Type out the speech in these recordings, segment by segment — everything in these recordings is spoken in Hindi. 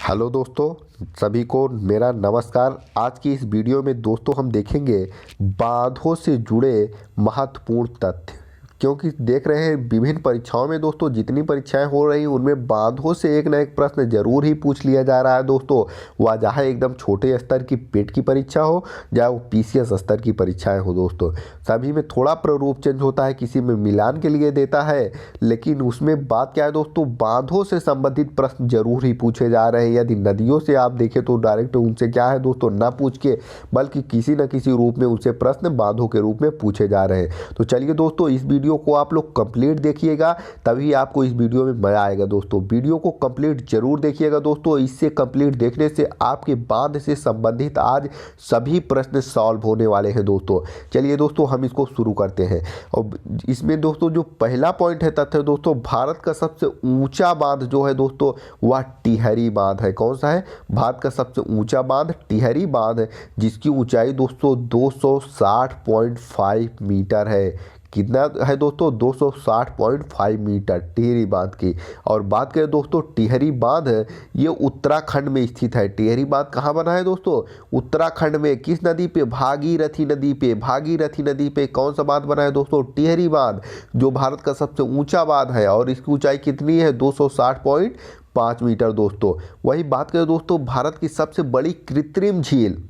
हेलो दोस्तों, सभी को मेरा नमस्कार। आज की इस वीडियो में दोस्तों हम देखेंगे बांधों से जुड़े महत्वपूर्ण तथ्य। क्योंकि देख रहे हैं विभिन्न परीक्षाओं में दोस्तों जितनी परीक्षाएं हो रही हैं उनमें बांधों से एक ना एक प्रश्न जरूर ही पूछ लिया जा रहा है दोस्तों। वह चाहे एकदम छोटे स्तर की पेट की परीक्षा हो, चाहे वो पीसीएस स्तर की परीक्षाएं हो दोस्तों, सभी में थोड़ा प्रारूप चेंज होता है। किसी में मिलान के लिए देता है, लेकिन उसमें बात क्या है दोस्तों, बांधों से संबंधित प्रश्न जरूर ही पूछे जा रहे हैं। यदि नदियों से आप देखें तो डायरेक्ट उनसे क्या है दोस्तों, ना पूछ के बल्कि किसी न किसी रूप में उनसे प्रश्न बांधों के रूप में पूछे जा रहे हैं। तो चलिए दोस्तों, इस वीडियो को आप लोग कंप्लीट देखिएगा, तभी आपको इस वीडियो में मजा आएगा दोस्तों। वीडियो को कंप्लीट जरूर देखिएगा दोस्तों। इससे कंप्लीट देखने से आपके बांध से संबंधित आज सभी प्रश्न सॉल्व होने वाले हैं दोस्तों। चलिए दोस्तों, हम इसको शुरू करते हैं। और इसमें दोस्तों जो पहला पॉइंट है तथ्य दोस्तों, भारत का सबसे ऊंचा बांध जो है दोस्तों वह टिहरी बांध है। कौन सा है? भारत का सबसे ऊंचा बांध टिहरी बांध है, जिसकी ऊंचाई दोस्तों 260.5 मीटर है। कितना है दोस्तों? 260.5 मीटर टिहरी बांध की। और बात करें दोस्तों, टिहरी बांध ये उत्तराखंड में स्थित है। टिहरी बांध कहाँ बना है दोस्तों? उत्तराखंड में। किस नदी पे? भागीरथी नदी पे। भागीरथी नदी पे कौन सा बांध बना है दोस्तों? टिहरी बांध, जो भारत का सबसे ऊंचा बांध है। और इसकी ऊंचाई कितनी है? 260.5 मीटर दोस्तों। वही बात करें दोस्तों, भारत की सबसे बड़ी कृत्रिम झील,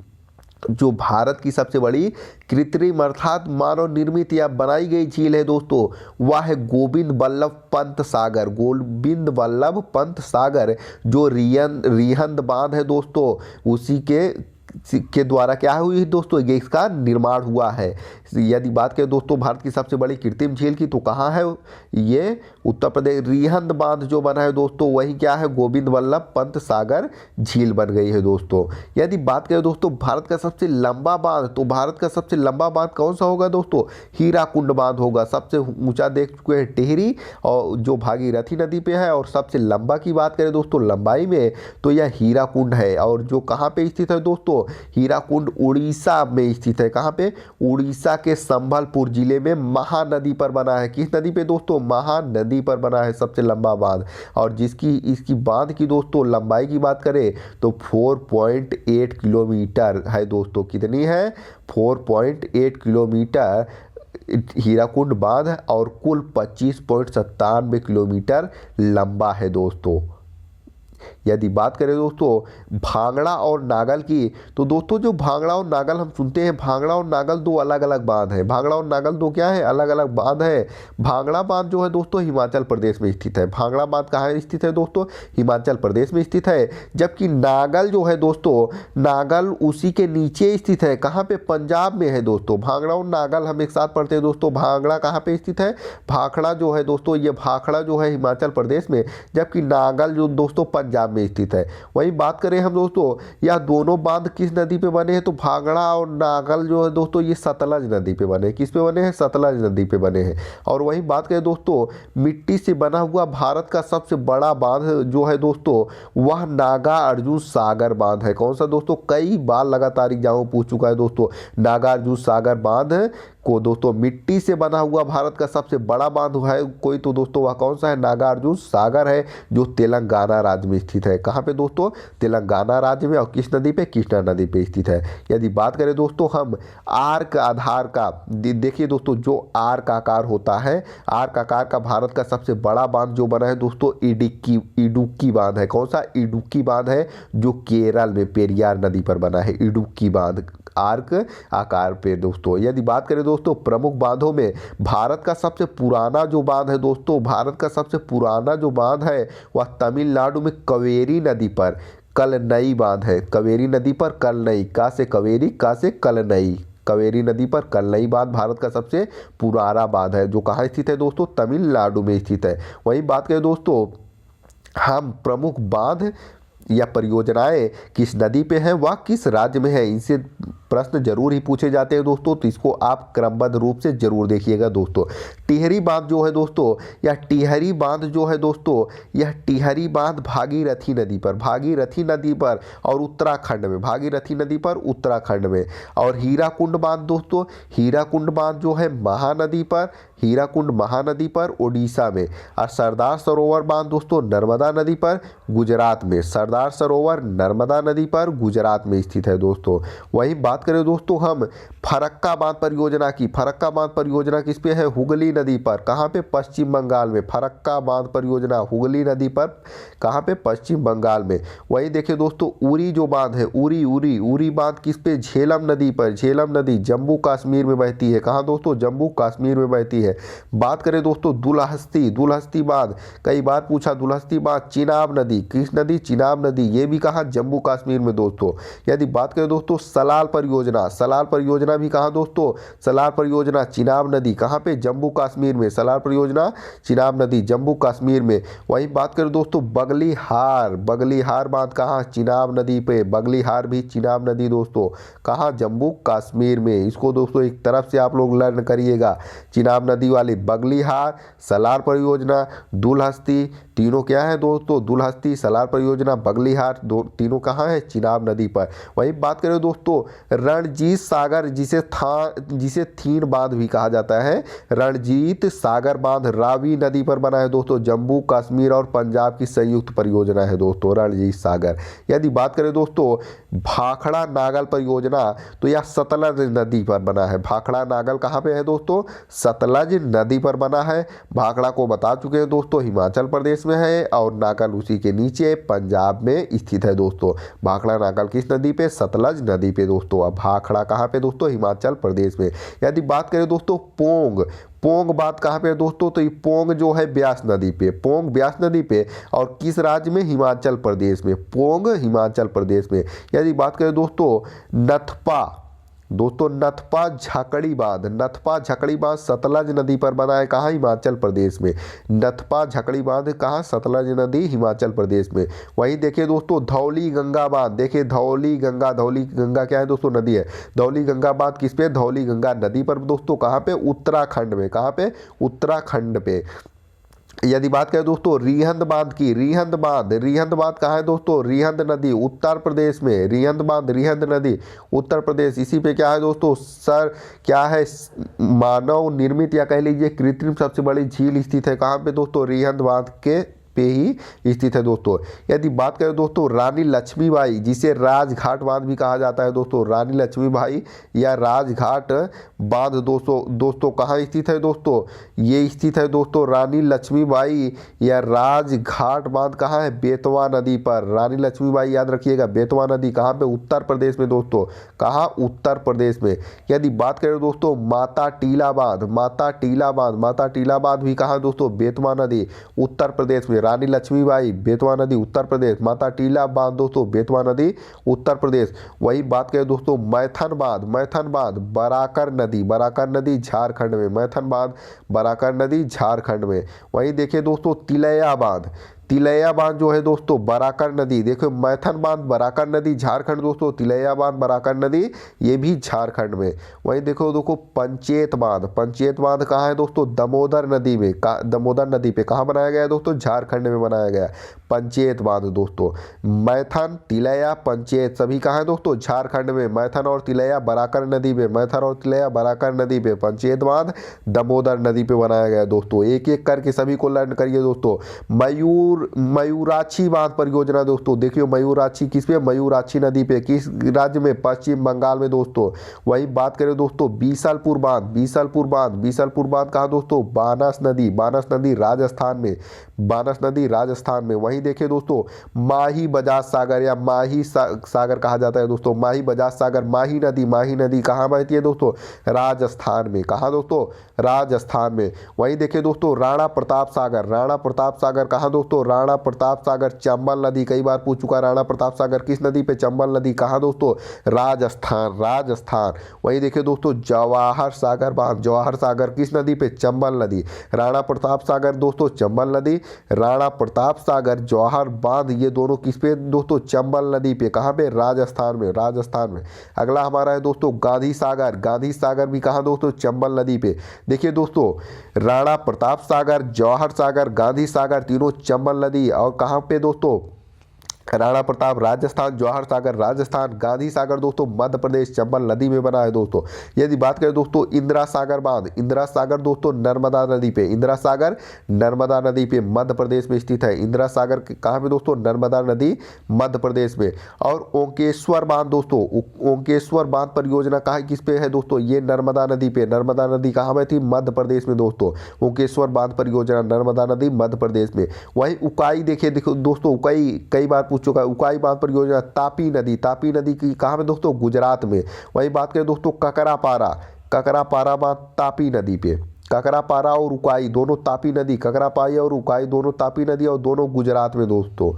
जो भारत की सबसे बड़ी कृत्रिम अर्थात मानव निर्मित या बनाई गई झील है दोस्तों, वह है गोविंद बल्लभ पंत सागर। गोविंद बल्लभ पंत सागर जो रिहंद बांध है दोस्तों, उसी के द्वारा क्या हुई है दोस्तों, ये इसका निर्माण हुआ है। यदि बात करें दोस्तों भारत की सबसे बड़ी कृत्रिम झील की, तो कहाँ है ये? उत्तर प्रदेश। रिहंद बांध जो बना है दोस्तों, वही क्या है? गोविंद बल्लभ पंत सागर झील बन गई है दोस्तों। यदि बात करें दोस्तों भारत का सबसे लंबा बांध, तो भारत का सबसे लंबा बांध कौन सा होगा दोस्तों? हीराकुंड बांध होगा। सबसे ऊंचा देख चुके हैं टिहरी, और जो भागीरथी नदी पे है। और सबसे लंबा की बात करें दोस्तों लंबाई में, तो यह हीराकुंड है। और जो कहाँ पे स्थित है दोस्तों? हीराकुंड उड़ीसा में स्थित है। कहाँ पे? उड़ीसा के संबलपुर जिले में महानदी पर बना है। किस नदी पे दोस्तों? महानदी पर बना है सबसे लंबा बांध। और इसकी बांध की दोस्तों लंबाई की बात करें तो 4.8 किलोमीटर है दोस्तों। कितनी है? 4.8 किलोमीटर हीराकुंड बांध, और कुल 25.97 किलोमीटर लंबा है दोस्तों। यदि बात करें दोस्तों भांगड़ा और नागल की, तो दोस्तों जो भांगड़ा और नागल हम सुनते हैं, भांगड़ा और नागल दो अलग अलग बांध है। भांगड़ा और नागल दो क्या है? अलग अलग बांध है। भांगड़ा बांध जो है दोस्तों हिमाचल प्रदेश में स्थित है। भांगड़ा बांध कहाँ स्थित है दोस्तों? हिमाचल प्रदेश में स्थित है। जबकि नागल जो है दोस्तों, नागल उसी के नीचे स्थित है। कहाँ पे? पंजाब में है दोस्तों। भांगड़ा और नागल हम एक साथ पढ़ते हैं दोस्तों। भांगड़ा कहाँ पे स्थित है? भाखड़ा जो है दोस्तों, ये भाखड़ा जो है हिमाचल प्रदेश में, जबकि नागल जो दोस्तों पंजाब में स्थित है। वही बात करें हम दोस्तों, यह दोनों बांध किस नदी पे बने हैं? तो भांगड़ा और नागल जो है दोस्तों ये सतलज नदी पे बने हैं। किस पे बने हैं? सतलज नदी पे बने हैं। और वही बात करें दोस्तों, मिट्टी से बना हुआ भारत का सबसे बड़ा बांध जो है दोस्तों, वह नागार्जुन सागर बांध है। कौन सा दोस्तों? कई बार लगातार एग्जाम पूछ चुका है दोस्तों। नागार्जुन सागर बांध को दोस्तों मिट्टी से बना हुआ भारत का सबसे बड़ा बांध है कोई, तो दोस्तों वह कौन सा है? नागार्जुन सागर है, जो तेलंगाना राज्य में स्थित है। कहाँ पे दोस्तों? तेलंगाना राज्य में। और किस नदी पे? कृष्णा नदी पे स्थित है। यदि बात करें दोस्तों हम आर्क आधार का, देखिए दोस्तों जो आर्क आकार होता है, आर्क आकार का भारत का सबसे बड़ा बांध जो बना है दोस्तों इडुक्की बांध है। कौन सा? इडुक्की बांध है, जो केरल में पेरियार नदी पर बना है। इडुक्की बांध आर्क आकार पे दोस्तों। यदि बात करें दोस्तों प्रमुख बांधों में, भारत का सबसे पुराना जो बांध है दोस्तों, भारत का सबसे पुराना जो बांध है वह तमिलनाडु में कावेरी नदी पर कलनई बांध है। कावेरी नदी पर कलनई, का से कावेरी, का से कलनई, कावेरी नदी पर कलनई बांध भारत का सबसे पुराना बांध है, जो कहाँ स्थित है दोस्तों? तमिलनाडु में स्थित है। वही बात करें दोस्तों हम प्रमुख बांध या परियोजनाएं किस नदी पे हैं, वह किस राज्य में है, इनसे प्रश्न जरूर ही पूछे जाते हैं दोस्तों। तो इसको आप क्रमबद्ध रूप से जरूर देखिएगा दोस्तों। टिहरी बांध जो है दोस्तों, या टिहरी बांध जो है दोस्तों, यह टिहरी बांध भागीरथी नदी पर, भागीरथी नदी पर और उत्तराखंड में, भागीरथी नदी पर उत्तराखंड में। और हीराकुंड बांध दोस्तों, हीराकुंड बांध जो है महानदी पर, हीराकुंड महानदी पर उड़ीसा में। और सरदार सरोवर बांध दोस्तों नर्मदा नदी पर गुजरात में। सरदार सरदार सरोवर नर्मदा नदी पर गुजरात में स्थित है दोस्तों। वहीं बात करें दोस्तों हम फरक्का बांध परियोजना की, फरक्का बांध परियोजना किस पे है? हुगली नदी पर। कहाँ पे? पश्चिम बंगाल में। फरक्का बांध परियोजना हुगली नदी पर, कहाँ पे? पश्चिम बंगाल में। वहीं देखिए दोस्तों उरी जो बांध है, उरी उरी उरी बांध किस पे? झेलम नदी पर। झेलम नदी जम्मू कश्मीर में बहती है। कहाँ दोस्तों? जम्मू कश्मीर में बहती है। बात करें दोस्तों दुलहस्ती, दुलहस्ती बांध, कई बार पूछा दुलहस्ती बांध, चिनाब नदी, किस नदी? चिनाब नदी, ये भी कहाँ? जम्मू कश्मीर में दोस्तों। यदि बात करें दोस्तों सलाल परियोजना, सलाल परियोजना भी कहाँ दोस्तों? सलाल परियोजना चिनाब नदी, कहाँ पे? जम्मू कश्मीर में। सलाल परियोजना चिनाब नदी जम्मू कश्मीर में। वहीं बात करें दोस्तों बगलीहार, बगलीहार बांध कहाँ? चिनाब नदी पे। बगलीहार भी चिनाब नदी दोस्तों, कहाँ? जम्मू कश्मीर में। इसको दोस्तों एक तरफ से आप लोग लर्न करिएगा। चिनाब नदी वाली बगलीहार, सलार परियोजना, दुलहस्ती, तीनों क्या है दोस्तों? दुलहस्ती, सलार परियोजना, बगलीहार, दो तीनों कहाँ है? चिनाब नदी पर। वहीं बात करें दोस्तों रणजीत सागर, जिसे थीन बांध भी कहा जाता है, रणजीत सागर बांध रावी नदी पर बना है दोस्तों। जम्मू कश्मीर और पंजाब की संयुक्त परियोजना है दोस्तों रणजीत सागर। यदि बात करें दोस्तों भाखड़ा नागल परियोजना, तो यह सतलज नदी पर बना है। भाखड़ा नागल कहाँ पे है दोस्तों? सतलज नदी पर बना है। भाखड़ा को बता चुके हैं दोस्तों हिमाचल प्रदेश में है, और नागल उसी के नीचे पंजाब में स्थित है दोस्तों। भाखड़ा नागल किस नदी पे? सतलज नदी पे दोस्तों। अब भाखड़ा कहाँ पे दोस्तों? हिमाचल प्रदेश में। यदि बात करें दोस्तों पोंग, पोंग बात कहाँ पे है दोस्तों? तो ये पोंग जो है ब्यास नदी पे, पोंग ब्यास नदी पे, और किस राज्य में? हिमाचल प्रदेश में। पोंग हिमाचल प्रदेश में। यदि बात करें दोस्तों नथपा, दोस्तों नथपा झकड़ी बांध, नथपा झकड़ी बांध सतलज नदी पर बना है। कहाँ? हिमाचल प्रदेश में। नथपा झकड़ी बांध कहाँ? सतलज नदी हिमाचल प्रदेश में। वहीं देखिए दोस्तों धौली गंगा बांध, देखिए धौली गंगा, धौली गंगा क्या है दोस्तों? नदी है। धौली गंगा बांध किस पे? धौली गंगा नदी पर दोस्तों। कहाँ पे? उत्तराखंड में। कहाँ पे? उत्तराखंड पे। यदि बात करें दोस्तों रिहंद बांध की, रिहंद बांध, रिहंद बांध कहाँ है दोस्तों? रिहंद नदी उत्तर प्रदेश में। रिहंद बांध, रिहंद नदी उत्तर प्रदेश। इसी पे क्या है दोस्तों सर, क्या है? मानव निर्मित या कह लीजिए कृत्रिम सबसे बड़ी झील स्थित है। कहाँ पे दोस्तों? रिहंद बांध के पे ही स्थित है दोस्तों। यदि बात करें दोस्तों रानी लक्ष्मीबाई, जिसे राजघाट बांध भी कहा जाता है दोस्तों, रानी लक्ष्मीबाई या राजघाट बांध दोस्तों कहाँ स्थित है दोस्तों? ये स्थित है दोस्तों रानी लक्ष्मीबाई या राजघाट बांध कहाँ है? बेतवा नदी पर। रानी लक्ष्मीबाई याद रखिएगा, बेतवा नदी कहाँ पे? उत्तर प्रदेश में दोस्तों। कहाँ? उत्तर प्रदेश में। यदि बात करें दोस्तों माता टीला बांध, माता टीला बांध, माता टीला बांध भी कहाँ दोस्तों? बेतवा नदी उत्तर प्रदेश में। रानी लक्ष्मीबाई बेतवा नदी उत्तर प्रदेश, माता टीला बांध दोस्तों बेतवा नदी उत्तर प्रदेश। वही बात करें दोस्तों मैथन बांध, मैथन बांध बराकर नदी, बराकर नदी झारखंड में। मैथन बांध बराकर नदी झारखंड में। वहीं देखिए दोस्तों तिलैया बांध, तिलैया बांध जो है दोस्तों बराकर नदी, देखो मैथन बांध बराकर नदी झारखंड दोस्तों, तिलैया बांध बराकर नदी ये भी झारखंड में। वहीं देखो पंचेत बांध, पंचेत बांध कहाँ है दोस्तों? दमोदर नदी में। दमोदर नदी पे कहाँ बनाया गया है दोस्तों? झारखंड में बनाया गया पंचेत बांध दोस्तों। मैथन तिलैया पंचेत सभी कहाँ है दोस्तों? झारखंड में। मैथन और तिलैया बराकर नदी पे, मैथन और तिलैया बराकर नदी पे, पंचेत बांध दमोदर नदी पे बनाया गया दोस्तों। एक एक करके सभी को लर्न करिए दोस्तों। मयूराक्षी बांध परियोजना दोस्तों, देखिए मयूराक्षी किस पे? मयूराक्षी नदी पे। किस राज्य में? पश्चिम बंगाल में दोस्तों। वही बात करें दोस्तों बीसलपुर बांध, बीसलपुर बांध, बीसलपुर बांध कहाँ दोस्तों? बानस नदी, बानस नदी राजस्थान में, बानस नदी राजस्थान में। वहीं देखिए दोस्तों माही बजाज सागर या माही सागर कहा जाता है दोस्तों, माही बजाज सागर, माही नदी, माही नदी कहाँ बहती है दोस्तों? राजस्थान में। कहाँ दोस्तों? राजस्थान में। वहीं देखिए दोस्तों राणा प्रताप सागर, राणा प्रताप सागर कहाँ दोस्तों? राणा प्रताप सागर चंबल नदी, कई बार पूछ चुका राणा प्रताप सागर किस नदी पे? चंबल नदी। कहाँ दोस्तों? राजस्थान, राजस्थान। वहीं देखिए दोस्तों जवाहर सागर बांध, जवाहर सागर किस नदी पे? चंबल नदी। राणा प्रताप सागर दोस्तों चंबल नदी, राणा प्रताप सागर जवाहर बांध ये दोनों किस पे दोस्तों? चंबल नदी पे। कहाँ पे? राजस्थान में, राजस्थान में। अगला हमारा है दोस्तों गांधी सागर, गांधी सागर भी कहाँ दोस्तों? चंबल नदी पे। देखिए दोस्तों राणा प्रताप सागर, जवाहर सागर, गांधी सागर तीनों चंबल नदी और कहाँ पे दोस्तों? राणा प्रताप राजस्थान, जवाहर सागर राजस्थान, गांधी सागर दोस्तों मध्य प्रदेश चंबल नदी में बना है दोस्तों। यदि बात करें दोस्तों इंदिरा सागर बांध, इंदिरा सागर दोस्तों नर्मदा नदी पे, इंदिरा सागर नर्मदा नदी पे मध्य प्रदेश में स्थित है। इंदिरा सागर कहाँ पे दोस्तों? नर्मदा नदी मध्य प्रदेश में। और ओंकेश्वर बांध दोस्तों, ओंकेश्वर बांध परियोजना कहाँ किस पे है दोस्तों? ये नर्मदा नदी पे। नर्मदा नदी कहाँ में थी? मध्य प्रदेश में दोस्तों। ओंकेश्वर बांध परियोजना नर्मदा नदी मध्य प्रदेश में। वही उकाई देखिए, देखो दोस्तों उकाई कई बार पूछ चुका है। उकाई बांध परियोजना तापी नदी, तापी नदी की कहाँ में दोस्तों? गुजरात में। वही बात करें दोस्तों ककरापारा, ककरापारा बांध तापी नदी पे। ककरापारा और उकाई दोनों तापी नदी, ककरापाई और उकाई दोनों तापी नदी और दोनों गुजरात में दोस्तों।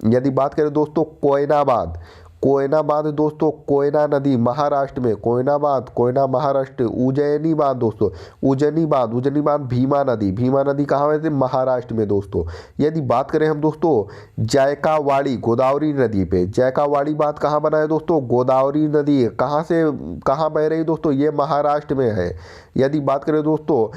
यदि बात करें दोस्तों कोयना बांध, कोयना बांध दोस्तों कोयना नदी महाराष्ट्र में, कोयना बांध कोयना महाराष्ट्र। उज्जैनी बांध दोस्तों, उज्जैनी बांध, उज्जैनी बांध भीमा नदी, भीमा नदी कहाँ में? महाराष्ट्र में दोस्तों। यदि बात करें हम दोस्तों जायकावाड़ी गोदावरी नदी पे, जायकावाड़ी बांध कहाँ बना है दोस्तों? गोदावरी नदी कहाँ से कहाँ बह रही दोस्तों? ये महाराष्ट्र में है। यदि बात करें दोस्तों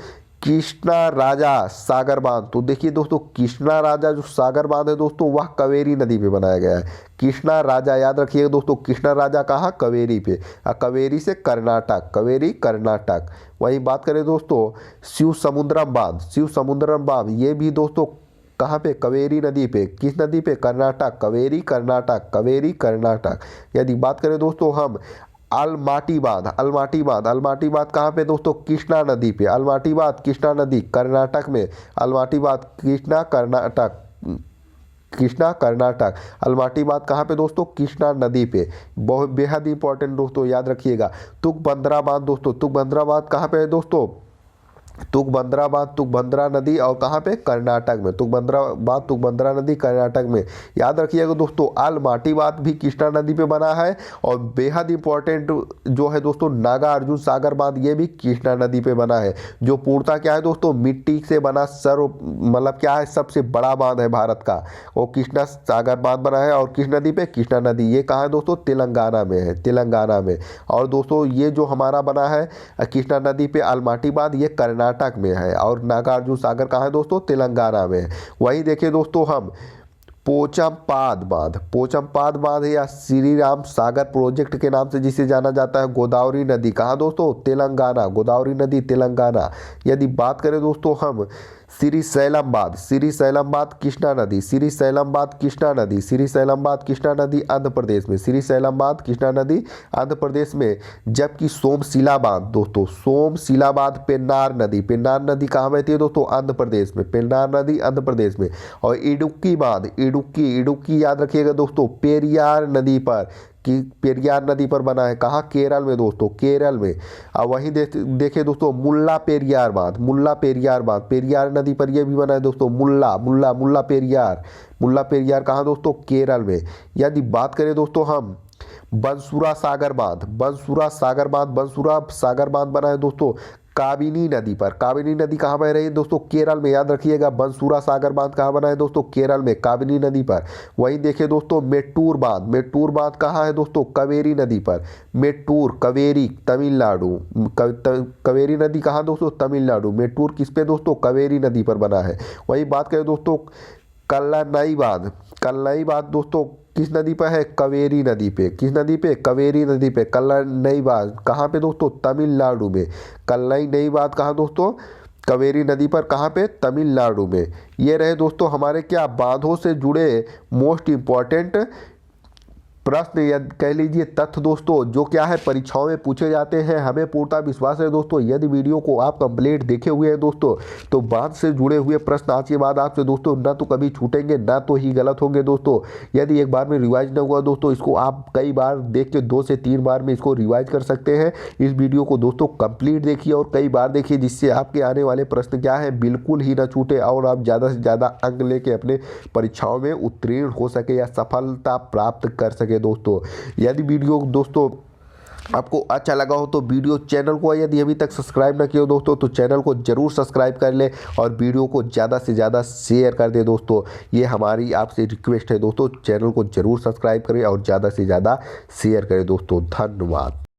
कृष्णा राजा सागर बांध, तो देखिए दोस्तों कृष्णा राजा जो सागर बांध है दोस्तों वह कावेरी नदी पे बनाया गया है। कृष्णा राजा याद रखिएगा दोस्तों, कृष्णा राजा कहाँ? कावेरी पे। कावेरी से कर्नाटक, कावेरी कर्नाटक। वही बात करें दोस्तों शिव समुद्रम बांध, शिव समुद्रम बांध ये भी दोस्तों कहाँ पे? कावेरी नदी पे। किस नदी पे? कर्नाटक, कावेरी कर्नाटक, कावेरी कर्नाटक। यदि बात करें दोस्तों हम अलमाटी बांध, अलमाटी बांध, अलमाटी बांध कहाँ पे दोस्तों? कृष्णा नदी पे। अलमाटी बांध कृष्णा नदी कर्नाटक में। अलमाटी बांध कृष्णा कर्नाटक, कृष्णा कर्नाटक। अलमाटी बांध कहाँ पे दोस्तों? कृष्णा नदी पे। बहुत बेहद इंपॉर्टेंट दोस्तों याद रखिएगा। तुंगभद्रा बांध दोस्तों, तुंगभद्रा बांध कहाँ पे है दोस्तों? तुंगभद्रा बांध तुंगभद्रा नदी और कहाँ पे? कर्नाटक में। तुंगभद्रा बांध तुंगभद्रा नदी कर्नाटक में। याद रखिएगा दोस्तों अलमाटी बांध भी कृष्णा नदी पे बना है। और बेहद इंपॉर्टेंट जो है दोस्तों नागार्जुन सागर बांध ये भी कृष्णा नदी पे बना है। जो पूर्णतः क्या है दोस्तों? मिट्टी से बना सर्व मतलब क्या है? सबसे बड़ा बांध है भारत का। वो कृष्णा सागर बांध बना है। और किस नदी पे? कृष्णा नदी। ये कहाँ है दोस्तों? तेलंगाना में है, तेलंगाना में। और दोस्तों ये जो हमारा बना है कृष्णा नदी पे अलमाटी बांध ये कर्नाटक में है। और नागार्जुन सागर कहाँ है दोस्तों? तेलंगाना में है। वही देखिए दोस्तों हम पोचमपाद बांध, पोचमपाद बांध या श्री राम सागर प्रोजेक्ट के नाम से जिसे जाना जाता है। गोदावरी नदी कहाँ दोस्तों? तेलंगाना, गोदावरी नदी तेलंगाना। यदि बात करें दोस्तों हम श्रीशैलम बांध, श्रीशैलम बांध कृष्णा नदी, श्रीशैलम बांध कृष्णा नदी, श्रीशैलम बांध कृष्णा नदी आंध्र प्रदेश में, श्रीशैलम बांध कृष्णा नदी आंध्र प्रदेश में। जबकि सोमशिला बांध दोस्तों, सोमशिला बांध पेन्नार नदी, पेन्नार नदी कहाँ बहती है दोस्तों? आंध्र प्रदेश में, पेन्नार नदी आंध्र प्रदेश में। और इडुक्की बांध, इडुक्की, इडुक्की याद रखिएगा दोस्तों पेरियार नदी पर, कि पेरियार नदी पर बना है। कहाँ? केरल में दोस्तों, केरल में। अब वहीं देखे दोस्तों मुल्ला पेरियार बांध, मुल्ला पेरियार बांध पेरियार नदी पर यह भी बना है दोस्तों। मुल्ला मुल्ला मुल्ला पेरियार, मुल्ला पेरियार कहाँ दोस्तों? केरल में। यदि बात करें दोस्तों हम बंसुरा सागर बांध, बंसुरा सागर बांध, बंसुरा सागर बांध बना है दोस्तों काबिनी नदी पर। काबिनी नदी कहाँ बह रही है दोस्तों? केरल में। याद रखिएगा बंसुरा सागर बांध कहाँ बना है दोस्तों? केरल में, काबिनी नदी पर। वहीं देखिए दोस्तों मेट्टूर बांध, मेट्टूर बांध कहाँ है दोस्तों? कावेरी नदी पर। मेट्टूर कावेरी तमिलनाडु, कावेरी नदी कहाँ दोस्तों? तमिलनाडु। मेट्टूर किस पे दोस्तों? कावेरी नदी पर बना है। वहीं बात करें दोस्तों कल्लानाई बांध, कल्लाई बांध दोस्तों किस नदी पर है? कावेरी नदी पे। किस नदी पे? कावेरी नदी पे। कल्लाई बांध कहाँ पे दोस्तों? तमिलनाडु में। कल्लाई बांध कहाँ दोस्तों? कावेरी नदी पर। कहाँ पे? तमिलनाडु में। ये रहे दोस्तों हमारे क्या बांधों से जुड़े मोस्ट इम्पॉर्टेंट प्रश्न या कह लीजिए तथ्य दोस्तों जो क्या है परीक्षाओं में पूछे जाते हैं। हमें पूर्णतः विश्वास है दोस्तों यदि वीडियो को आप कंप्लीट देखे हुए हैं दोस्तों तो बांध से जुड़े हुए प्रश्न आज के बाद आपसे दोस्तों ना तो कभी छूटेंगे ना तो ही गलत होंगे दोस्तों। यदि एक बार में रिवाइज न हुआ दोस्तों इसको आप कई बार देख के 2 से 3 बार में इसको रिवाइज कर सकते हैं। इस वीडियो को दोस्तों कंप्लीट देखिए और कई बार देखिए जिससे आपके आने वाले प्रश्न क्या है बिल्कुल ही ना छूटे और आप ज़्यादा से ज़्यादा अंक लेके अपने परीक्षाओं में उत्तीर्ण हो सके या सफलता प्राप्त कर सके दोस्तों। यदि वीडियो दोस्तों आपको अच्छा लगा हो तो वीडियो चैनल को यदि अभी तक सब्सक्राइब ना किया हो दोस्तों तो चैनल को जरूर सब्सक्राइब कर ले और वीडियो को ज़्यादा से ज़्यादा शेयर कर दे दोस्तों। ये हमारी आपसे रिक्वेस्ट है दोस्तों, चैनल को जरूर सब्सक्राइब करें और ज़्यादा से ज़्यादा शेयर करें दोस्तों। धन्यवाद।